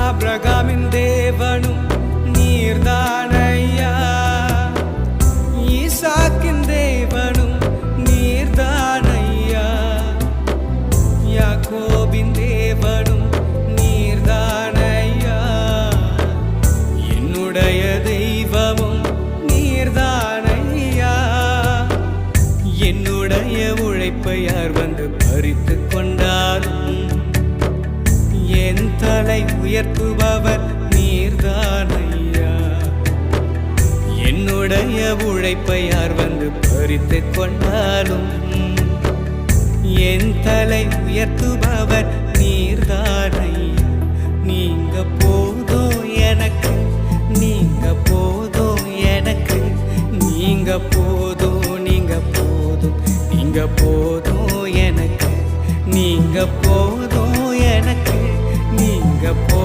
ஆபிரகாமின் தேவனும் நீர்தானையா, ஈசாக்கின் தேவனும் நீர்தானையா, யாக்கோபின் தேவனும் நீர்தானையா, என்னுடைய தெய்வமும் நீர்தானையா. என்னுடைய உழைப்பை யார் வந்து பறித்து கொண்டாலும் என் தலை உயர்த்துபவர் நீர்தானையா. என்னுடைய உழைப்பை யார் வந்து பறித்து கொண்டாலும் என் தலை உயர்த்துபவர் நீர்தானையா.